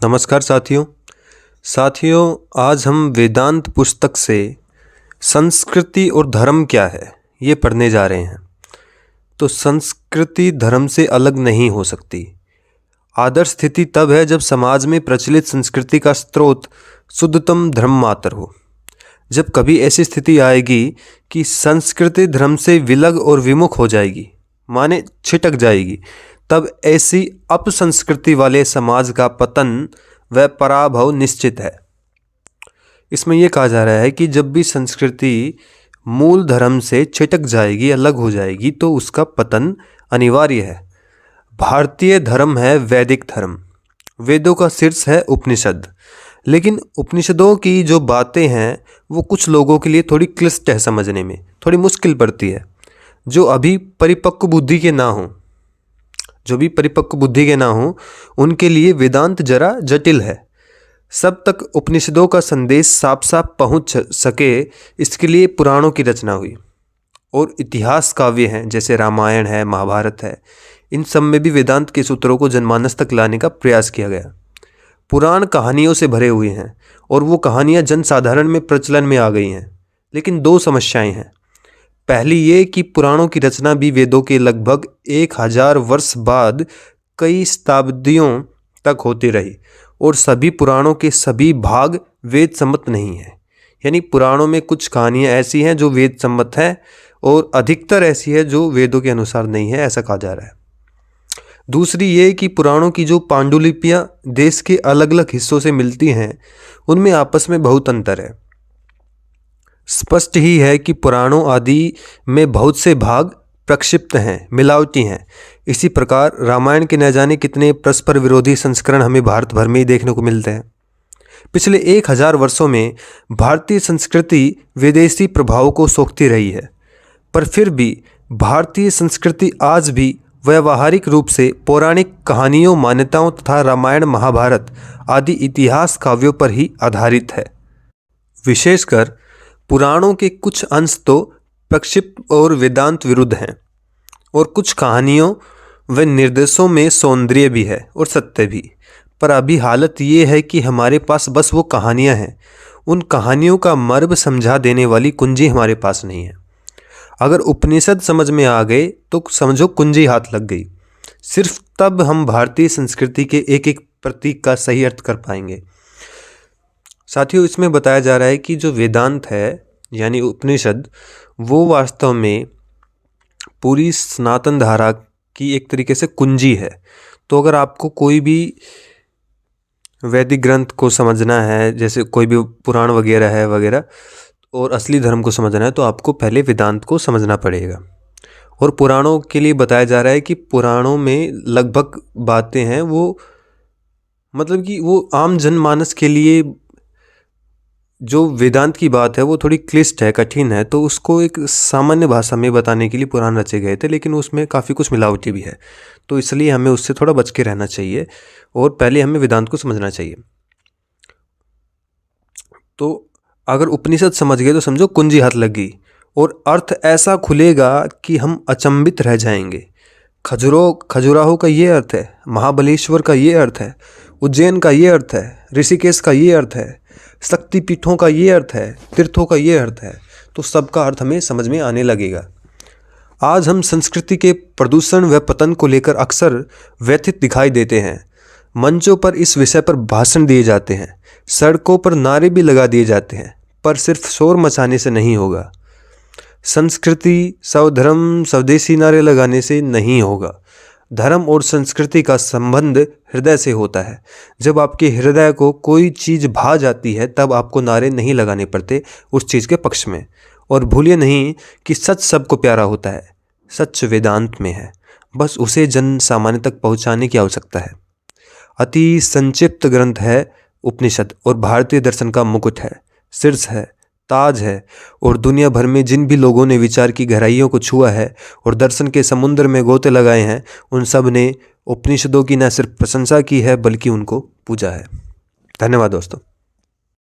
नमस्कार साथियों आज हम वेदांत पुस्तक से संस्कृति और धर्म क्या है ये पढ़ने जा रहे हैं। तो संस्कृति धर्म से अलग नहीं हो सकती। आदर्श स्थिति तब है जब समाज में प्रचलित संस्कृति का स्रोत शुद्धतम धर्म मात्र हो। जब कभी ऐसी स्थिति आएगी कि संस्कृति धर्म से विलग और विमुख हो जाएगी, माने छिटक जाएगी, तब ऐसी अपसंस्कृति वाले समाज का पतन व पराभव निश्चित है। इसमें यह कहा जा रहा है कि जब भी संस्कृति मूल धर्म से छिटक जाएगी, अलग हो जाएगी, तो उसका पतन अनिवार्य है। भारतीय धर्म है वैदिक धर्म, वेदों का शीर्ष है उपनिषद। लेकिन उपनिषदों की जो बातें हैं वो कुछ लोगों के लिए थोड़ी क्लिष्ट है, समझने में थोड़ी मुश्किल पड़ती है। जो अभी परिपक्व बुद्धि के ना हो उनके लिए वेदांत जरा जटिल है। सब तक उपनिषदों का संदेश साफ साफ पहुंच सके, इसके लिए पुराणों की रचना हुई। और इतिहास काव्य हैं जैसे रामायण है, महाभारत है, इन सब में भी वेदांत के सूत्रों को जनमानस तक लाने का प्रयास किया गया। पुराण कहानियों से भरे हुए हैं और वो कहानियाँ जनसाधारण में प्रचलन में आ गई हैं। लेकिन दो समस्याएं हैं। पहली ये कि पुराणों की रचना भी वेदों के लगभग 1000 वर्ष बाद कई शताब्दियों तक होती रही और सभी पुराणों के सभी भाग वेद सम्मत नहीं है। यानी पुराणों में कुछ कहानियाँ ऐसी हैं जो वेद सम्मत हैं और अधिकतर ऐसी है जो वेदों के अनुसार नहीं है, ऐसा कहा जा रहा है। दूसरी ये कि पुराणों की जो पांडुलिपियाँ देश के अलग अलग हिस्सों से मिलती हैं, उनमें आपस में बहुत अंतर है। स्पष्ट ही है कि पुराणों आदि में बहुत से भाग प्रक्षिप्त हैं, मिलावटी हैं। इसी प्रकार रामायण के न जाने कितने परस्पर विरोधी संस्करण हमें भारत भर में ही देखने को मिलते हैं। पिछले 1000 वर्षों में भारतीय संस्कृति विदेशी प्रभाव को सोखती रही है, पर फिर भी भारतीय संस्कृति आज भी व्यावहारिक रूप से पौराणिक कहानियों, मान्यताओं तथा रामायण, महाभारत आदि इतिहास काव्यों पर ही आधारित है। विशेषकर पुराणों के कुछ अंश तो प्रक्षिप्त और वेदांत विरुद्ध हैं, और कुछ कहानियों व निर्देशों में सौंदर्य भी है और सत्य भी। पर अभी हालत ये है कि हमारे पास बस वो कहानियाँ हैं, उन कहानियों का मर्म समझा देने वाली कुंजी हमारे पास नहीं है। अगर उपनिषद समझ में आ गए तो समझो कुंजी हाथ लग गई। सिर्फ तब हम भारतीय संस्कृति के एक एक प्रतीक का सही अर्थ कर पाएंगे। साथियों, इसमें बताया जा रहा है कि जो वेदांत है यानी उपनिषद, वो वास्तव में पूरी सनातन धारा की एक तरीके से कुंजी है। तो अगर आपको कोई भी वैदिक ग्रंथ को समझना है, जैसे कोई भी पुराण वगैरह है वगैरह, और असली धर्म को समझना है, तो आपको पहले वेदांत को समझना पड़ेगा। और पुराणों के लिए बताया जा रहा है कि पुराणों में लगभग बातें हैं वो मतलब कि वो आम जनमानस के लिए जो वेदांत की बात है वो थोड़ी क्लिष्ट है, कठिन है, तो उसको एक सामान्य भाषा में बताने के लिए पुराण रचे गए थे। लेकिन उसमें काफ़ी कुछ मिलावटी भी है, तो इसलिए हमें उससे थोड़ा बच के रहना चाहिए और पहले हमें वेदांत को समझना चाहिए। तो अगर उपनिषद समझ गए तो समझो कुंजी हाथ लग गई और अर्थ ऐसा खुलेगा कि हम अचंभित रह जाएंगे। खजुराहो का ये अर्थ है, महाबलेश्वर का ये अर्थ है, उज्जैन का ये अर्थ है, ऋषिकेश का ये अर्थ है, शक्तिपीठों का ये अर्थ है, तीर्थों का ये अर्थ है। तो सबका अर्थ हमें समझ में आने लगेगा। आज हम संस्कृति के प्रदूषण व पतन को लेकर अक्सर व्यथित दिखाई देते हैं। मंचों पर इस विषय पर भाषण दिए जाते हैं, सड़कों पर नारे भी लगा दिए जाते हैं, पर सिर्फ शोर मचाने से नहीं होगा। संस्कृति, स्वधर्म, स्वदेशी नारे लगाने से नहीं होगा। धर्म और संस्कृति का संबंध हृदय से होता है। जब आपके हृदय को कोई चीज़ भा जाती है तब आपको नारे नहीं लगाने पड़ते उस चीज़ के पक्ष में। और भूलिए नहीं कि सच सबको प्यारा होता है। सच वेदांत में है, बस उसे जन सामान्य तक पहुंचाने की आवश्यकता है। अति संक्षिप्त ग्रंथ है उपनिषद और भारतीय दर्शन का मुकुट है, शीर्ष है, ताज है। और दुनिया भर में जिन भी लोगों ने विचार की गहराइयों को छुआ है और दर्शन के समुद्र में गोते लगाए हैं, उन सब ने उपनिषदों की न सिर्फ प्रशंसा की है बल्कि उनको पूजा है। धन्यवाद दोस्तों।